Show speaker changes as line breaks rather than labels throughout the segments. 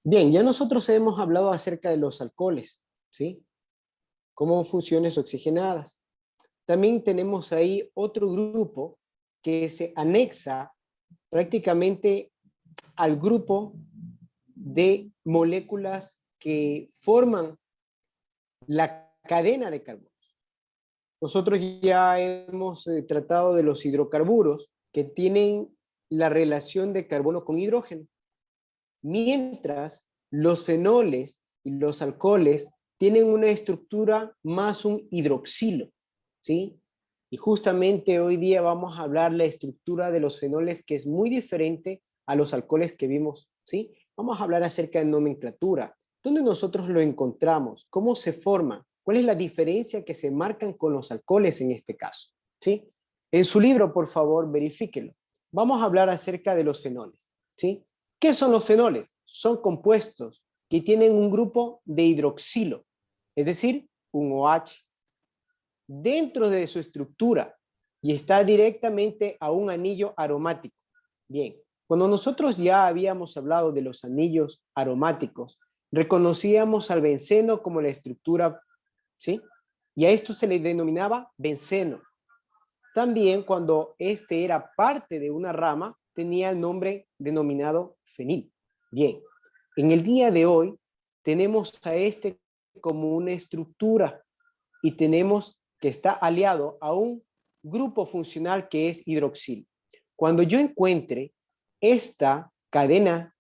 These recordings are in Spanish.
Bien, ya nosotros hemos hablado acerca de los alcoholes, ¿sí? Como funciones oxigenadas. También tenemos ahí otro grupo que se anexa prácticamente al grupo de moléculas que forman la cadena de carbonos. Nosotros ya hemos tratado de los hidrocarburos que tienen la relación de carbono con hidrógeno, mientras los fenoles y los alcoholes tienen una estructura más un hidroxilo, ¿sí? Y justamente hoy día vamos a hablar la estructura de los fenoles, que es muy diferente a los alcoholes que vimos, ¿sí? Vamos a hablar acerca de nomenclatura, dónde nosotros lo encontramos, cómo se forman, cuál es la diferencia que se marcan con los alcoholes en este caso, ¿sí? En su libro, por favor, verifíquelo. Vamos a hablar acerca de los fenoles, ¿sí? ¿Qué son los fenoles? Son compuestos que tienen un grupo de hidroxilo, es decir, un OH, dentro de su estructura y está directamente a un anillo aromático. Bien, cuando nosotros ya habíamos hablado de los anillos aromáticos, reconocíamos al benceno como la estructura, ¿sí? Y a esto se le denominaba benceno. También cuando este era parte de una rama, tenía el nombre denominado fenil. Bien, en el día de hoy tenemos a este como una estructura y tenemos que está aliado a un grupo funcional que es hidroxilo. Cuando yo encuentre esta cadena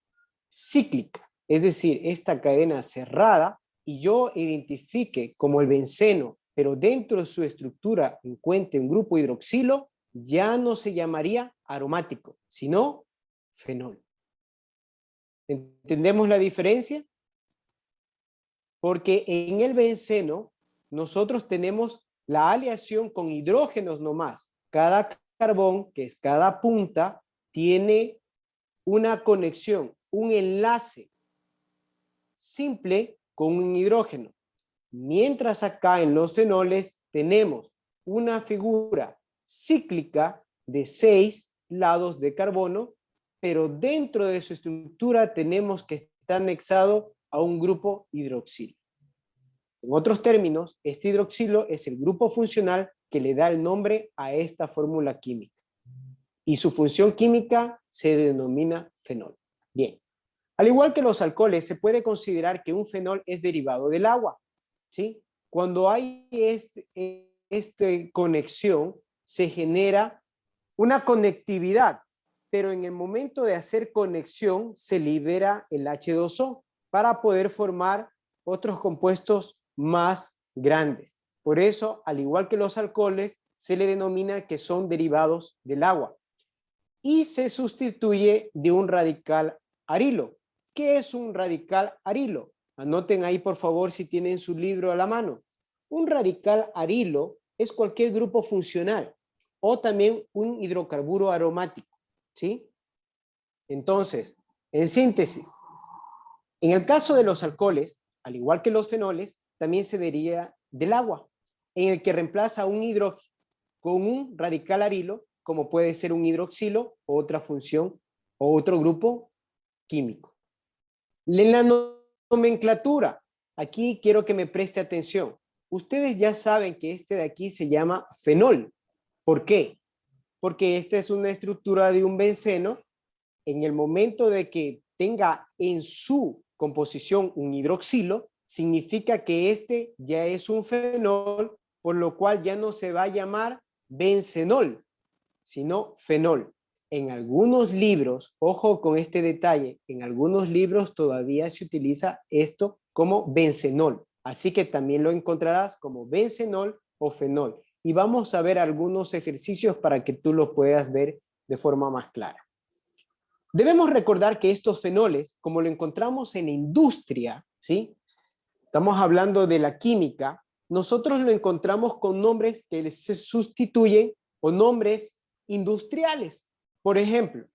cíclica, es decir, esta cadena cerrada, y yo identifique como el benceno, pero dentro de su estructura encuentre un grupo hidroxilo, ya no se llamaría aromático, sino fenol. ¿Entendemos la diferencia? Porque en el benceno nosotros tenemos la aleación con hidrógenos nomás. Cada carbón, que es cada punta, tiene una conexión, un enlace simple con un hidrógeno. Mientras acá en los fenoles tenemos una figura cíclica de 6 lados de carbono, pero dentro de su estructura tenemos que estar anexado a un grupo hidroxilo. En otros términos, este hidroxilo es el grupo funcional que le da el nombre a esta fórmula química. Y su función química se denomina fenol. Bien. Al igual que los alcoholes, se puede considerar que un fenol es derivado del agua, ¿sí? Cuando hay esta conexión, se genera una conectividad, pero en el momento de hacer conexión, se libera el H2O para poder formar otros compuestos más grandes. Por eso, al igual que los alcoholes, se le denomina que son derivados del agua y se sustituye de un radical arilo. ¿Qué es un radical arilo? Anoten ahí, por favor, si tienen su libro a la mano. Un radical arilo es cualquier grupo funcional o también un hidrocarburo aromático, ¿sí? Entonces, en síntesis, en el caso de los alcoholes, al igual que los fenoles, también se deriva del agua, en el que reemplaza un hidrógeno con un radical arilo, como puede ser un hidroxilo o otra función o otro grupo químico. En la nomenclatura, aquí quiero que me preste atención. Ustedes ya saben que este de aquí se llama fenol. ¿Por qué? Porque esta es una estructura de un benceno. En el momento de que tenga en su composición un hidroxilo, significa que este ya es un fenol, por lo cual ya no se va a llamar bencenol, sino fenol. En algunos libros, ojo con este detalle, en algunos libros todavía se utiliza esto como bencenol, así que también lo encontrarás como bencenol o fenol. Y vamos a ver algunos ejercicios para que tú lo puedas ver de forma más clara. Debemos recordar que estos fenoles, como lo encontramos en la industria, ¿sí? Estamos hablando de la química, nosotros lo encontramos con nombres que se sustituyen o nombres industriales. Por ejemplo,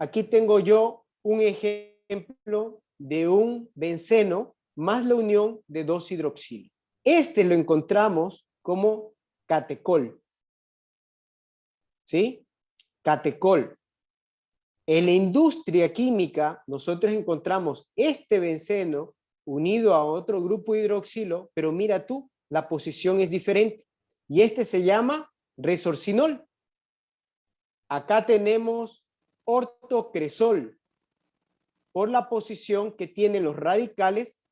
aquí tengo yo un ejemplo de un benceno más la unión de dos hidroxilos. Este lo encontramos como catecol, ¿sí? Catecol. En la industria química, nosotros encontramos este benceno unido a otro grupo hidroxilo, pero mira tú, la posición es diferente. Y este se llama resorcinol. Acá tenemos ortocresol, por la posición que tienen los radicales,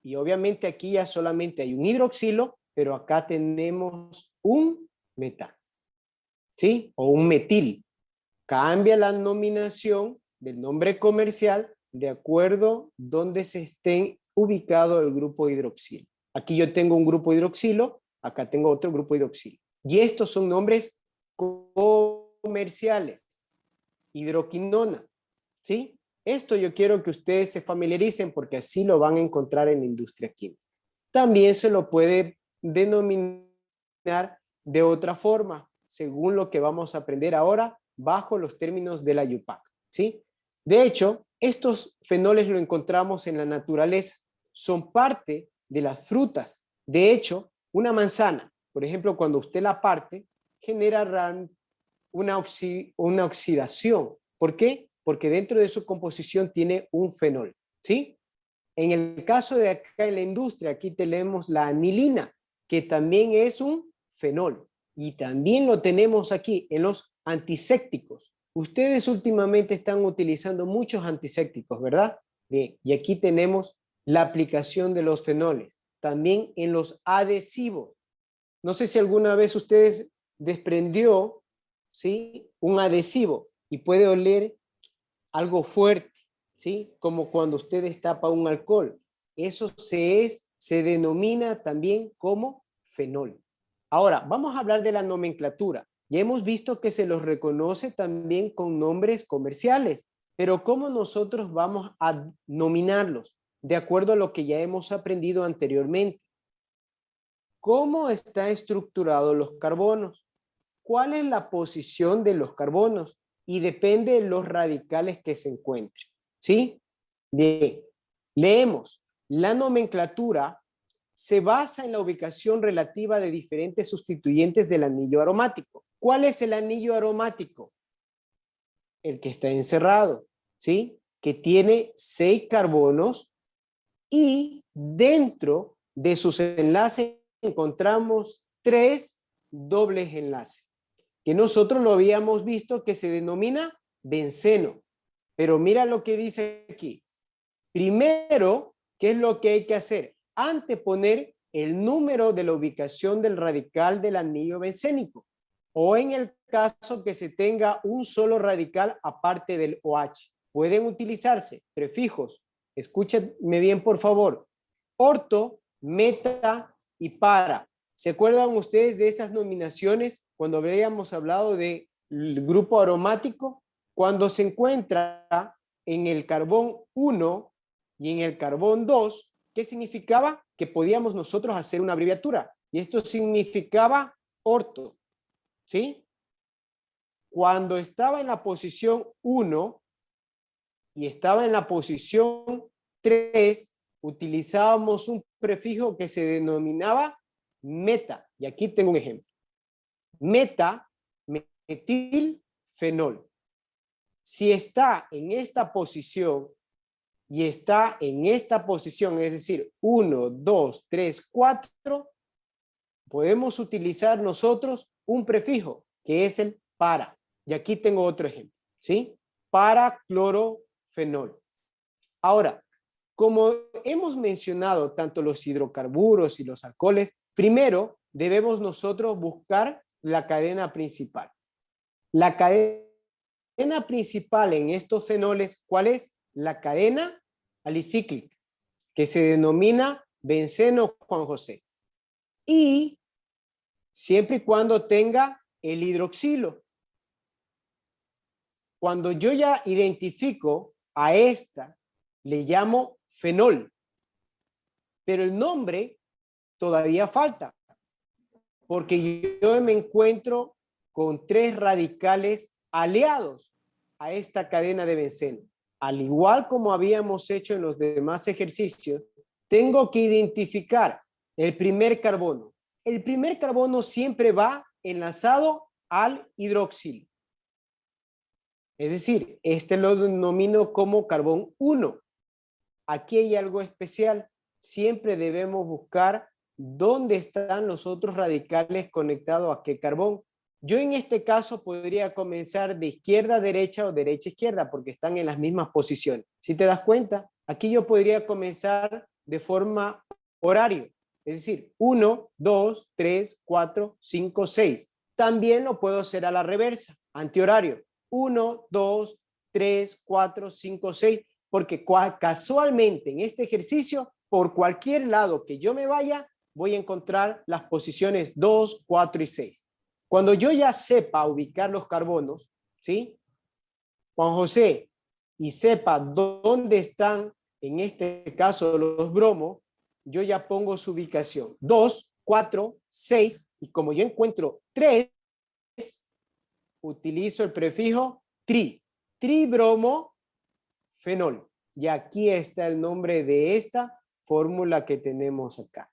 y obviamente aquí ya solamente hay un hidroxilo, pero acá tenemos un metal, ¿sí? O un metil. Cambia la nominación del nombre comercial de acuerdo donde se esté ubicado el grupo hidroxilo. Aquí yo tengo un grupo hidroxilo, acá tengo otro grupo hidroxilo. Y estos son nombres comerciales. Hidroquinona, ¿sí? Esto yo quiero que ustedes se familiaricen porque así lo van a encontrar en la industria química. También se lo puede denominar de otra forma, según lo que vamos a aprender ahora, bajo los términos de la IUPAC, ¿sí? De hecho, estos fenoles lo encontramos en la naturaleza, son parte de las frutas. De hecho, una manzana, por ejemplo, cuando usted la parte, genera una oxidación. ¿Por qué? Porque dentro de su composición tiene un fenol, ¿sí? En el caso de acá en la industria, aquí tenemos la anilina, que también es un fenol. Y también lo tenemos aquí en los antisépticos. Ustedes últimamente están utilizando muchos antisépticos, ¿verdad? Bien, y aquí tenemos la aplicación de los fenoles. También en los adhesivos. No sé si alguna vez ustedes desprendió, ¿sí?, un adhesivo y puede oler algo fuerte, ¿sí? Como cuando usted destapa un alcohol. Eso se denomina también como fenol. Ahora, vamos a hablar de la nomenclatura. Ya hemos visto que se los reconoce también con nombres comerciales, pero ¿cómo nosotros vamos a nominarlos? De acuerdo a lo que ya hemos aprendido anteriormente. ¿Cómo están estructurados los carbonos? ¿Cuál es la posición de los carbonos? Y depende de los radicales que se encuentren, ¿sí? Bien, leemos. La nomenclatura se basa en la ubicación relativa de diferentes sustituyentes del anillo aromático. ¿Cuál es el anillo aromático? El que está encerrado, ¿sí? Que tiene 6 carbonos y dentro de sus enlaces encontramos 3 dobles enlaces, que nosotros lo habíamos visto que se denomina benceno. Pero mira lo que dice aquí. Primero, ¿qué es lo que hay que hacer? Anteponer el número de la ubicación del radical del anillo bencénico, o en el caso que se tenga un solo radical aparte del OH. Pueden utilizarse prefijos. Escúchenme bien, por favor. Orto, meta y para. ¿Se acuerdan ustedes de estas nominaciones cuando habíamos hablado del grupo aromático? Cuando se encuentra en el carbón 1 y en el carbón 2, ¿qué significaba? Que podíamos nosotros hacer una abreviatura. Y esto significaba orto, ¿sí? Cuando estaba en la posición 1 y estaba en la posición 3, utilizábamos un prefijo que se denominaba meta. Y aquí tengo un ejemplo. Meta, metilfenol. Si está en esta posición y está en esta posición, es decir, 1, 2, 3, 4, podemos utilizar nosotros un prefijo que es el para. Y aquí tengo otro ejemplo, ¿sí? Para clorofenol. Ahora, como hemos mencionado tanto los hidrocarburos y los alcoholes, primero debemos nosotros buscar la cadena principal. La cadena principal en estos fenoles, ¿cuál es? La cadena alicíclica, que se denomina benceno Juan José. Y siempre y cuando tenga el hidroxilo. Cuando yo ya identifico a esta, le llamo fenol. Pero el nombre todavía falta, porque yo me encuentro con 3 radicales aliados a esta cadena de benceno. Al igual como habíamos hecho en los demás ejercicios, tengo que identificar el primer carbono. El primer carbono siempre va enlazado al hidroxilo. Es decir, este lo denomino como carbón 1. Aquí hay algo especial. Siempre debemos buscar dónde están los otros radicales conectados a qué carbón. Yo en este caso podría comenzar de izquierda a derecha o derecha a izquierda porque están en las mismas posiciones. Si te das cuenta, aquí yo podría comenzar de forma horario. Es decir, 1, 2, 3, 4, 5, 6. También lo puedo hacer a la reversa, antihorario. 1, 2, 3, 4, 5, 6. Porque casualmente en este ejercicio, por cualquier lado que yo me vaya, voy a encontrar las posiciones 2, 4 y 6. Cuando yo ya sepa ubicar los carbonos, ¿sí? Juan José, y sepa dónde están, en este caso, los bromos, yo ya pongo su ubicación. 2, 4, 6, y como yo encuentro 3, utilizo el prefijo tri. Tribromo fenol. Y aquí está el nombre de esta fórmula que tenemos acá.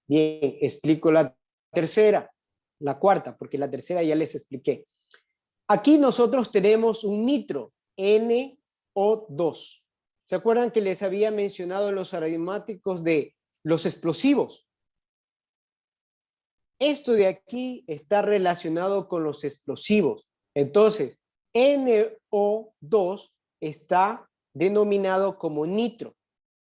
Bien, explico la tercera, la cuarta, porque la tercera ya les expliqué. Aquí nosotros tenemos un nitro, NO2. ¿Se acuerdan que les había mencionado los aromáticos de los explosivos? Esto de aquí está relacionado con los explosivos. Entonces, NO2 está denominado como nitro.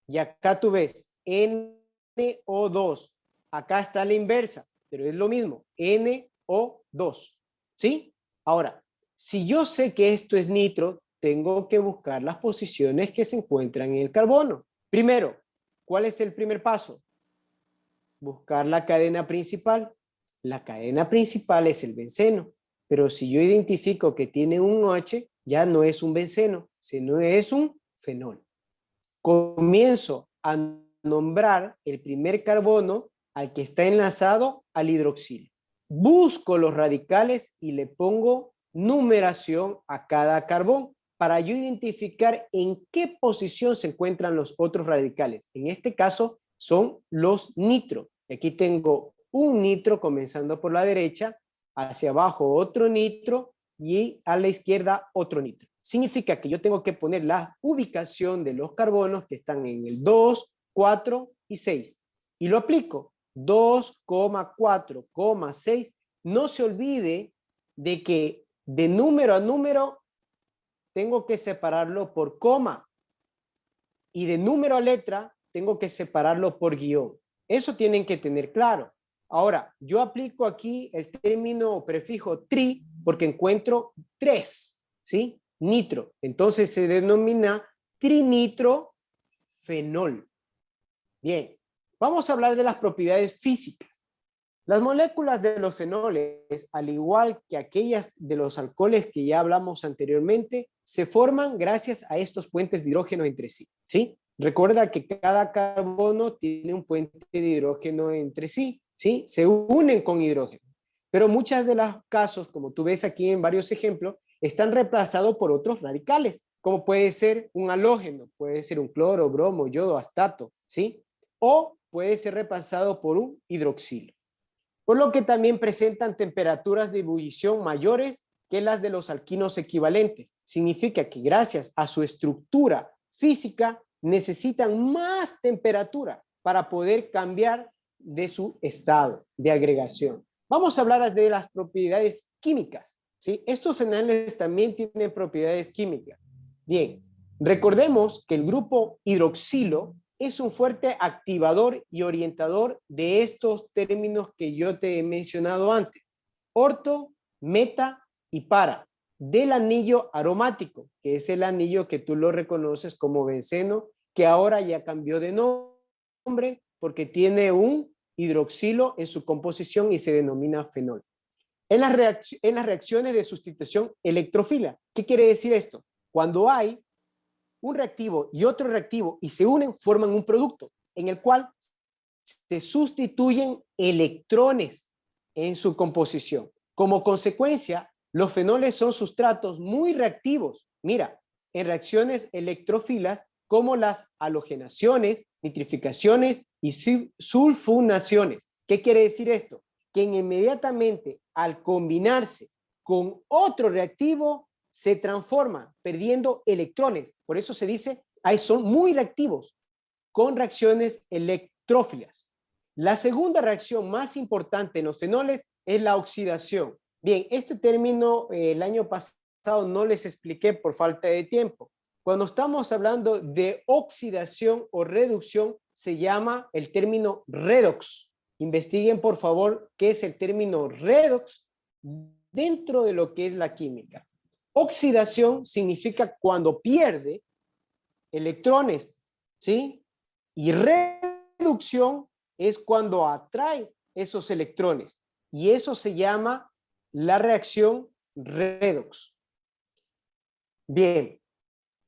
Y acá tú ves NO2. Acá está la inversa, pero es lo mismo, NO2. ¿Sí? Ahora, si yo sé que esto es nitro, tengo que buscar las posiciones que se encuentran en el carbono. Primero, ¿cuál es el primer paso? Buscar la cadena principal. La cadena principal es el benceno, pero si yo identifico que tiene un OH, ya no es un benceno, sino es un fenol. Comienzo a nombrar el primer carbono al que está enlazado al hidroxilo. Busco los radicales y le pongo numeración a cada carbón para yo identificar en qué posición se encuentran los otros radicales. En este caso son los nitro. Aquí tengo un nitro comenzando por la derecha, hacia abajo otro nitro y a la izquierda otro nitro. Significa que yo tengo que poner la ubicación de los carbonos que están en el 2, 4 y 6. Y lo aplico. 2, 4, 6. No se olvide de que de número a número tengo que separarlo por coma. Y de número a letra tengo que separarlo por guión. Eso tienen que tener claro. Ahora, yo aplico aquí el término o prefijo tri porque encuentro 3, ¿sí? Nitro. Entonces se denomina trinitrofenol. Bien, vamos a hablar de las propiedades físicas. Las moléculas de los fenoles, al igual que aquellas de los alcoholes que ya hablamos anteriormente, se forman gracias a estos puentes de hidrógeno entre sí, ¿sí? Recuerda que cada carbono tiene un puente de hidrógeno entre sí, ¿sí? Se unen con hidrógeno. Pero muchos de los casos, como tú ves aquí en varios ejemplos, están reemplazados por otros radicales, como puede ser un halógeno, puede ser un cloro, bromo, yodo, astato, ¿sí? O puede ser reemplazado por un hidroxilo. Por lo que también presentan temperaturas de ebullición mayores que las de los alquinos equivalentes. Significa que gracias a su estructura física necesitan más temperatura para poder cambiar de su estado de agregación. Vamos a hablar de las propiedades químicas, ¿sí? Estos fenoles también tienen propiedades químicas. Bien, recordemos que el grupo hidroxilo es un fuerte activador y orientador de estos términos que yo te he mencionado antes. Orto, meta y para. Del anillo aromático, que es el anillo que tú lo reconoces como benceno, que ahora ya cambió de nombre porque tiene un hidroxilo en su composición y se denomina fenol. En las reacciones de sustitución electrofila, ¿qué quiere decir esto? Cuando hay un reactivo y otro reactivo y se unen, forman un producto en el cual se sustituyen electrones en su composición. Como consecuencia, los fenoles son sustratos muy reactivos. Mira, en reacciones electrofilas como las halogenaciones, nitrificaciones y sulfonaciones. ¿Qué quiere decir esto? Que inmediatamente al combinarse con otro reactivo se transforma perdiendo electrones. Por eso se dice, ahí son muy reactivos con reacciones electrófilas. La segunda reacción más importante en los fenoles es la oxidación. Bien, este término el año pasado no les expliqué por falta de tiempo. Cuando estamos hablando de oxidación o reducción, se llama el término redox. Investiguen, por favor, qué es el término redox dentro de lo que es la química. Oxidación significa cuando pierde electrones, ¿sí? Y reducción es cuando atrae esos electrones. Y eso se llama la reacción redox. Bien.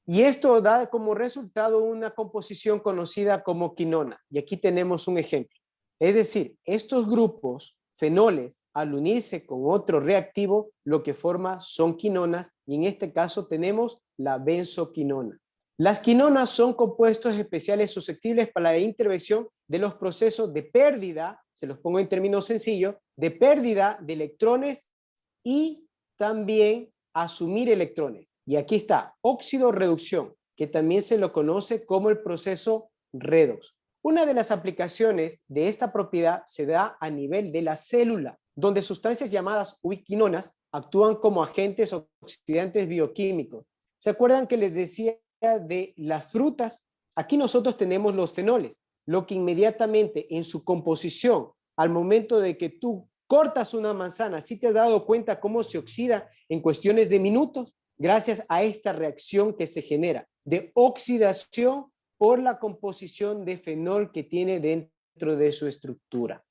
Y esto da como resultado una composición conocida como quinona. Y aquí tenemos un ejemplo. Es decir, estos grupos fenoles, al unirse con otro reactivo, lo que forma son quinonas, y en este caso tenemos la benzoquinona. Las quinonas son compuestos especiales susceptibles para la intervención de los procesos de pérdida, se los pongo en términos sencillos, de pérdida de electrones y también asumir electrones. Y aquí está, óxido-reducción, que también se lo conoce como el proceso redox. Una de las aplicaciones de esta propiedad se da a nivel de la célula, donde sustancias llamadas ubiquinonas actúan como agentes oxidantes bioquímicos. ¿Se acuerdan que les decía de las frutas? Aquí nosotros tenemos los fenoles, lo que inmediatamente en su composición, al momento de que tú cortas una manzana, ¿sí te has dado cuenta cómo se oxida en cuestiones de minutos? Gracias a esta reacción que se genera de oxidación por la composición de fenol que tiene dentro de su estructura.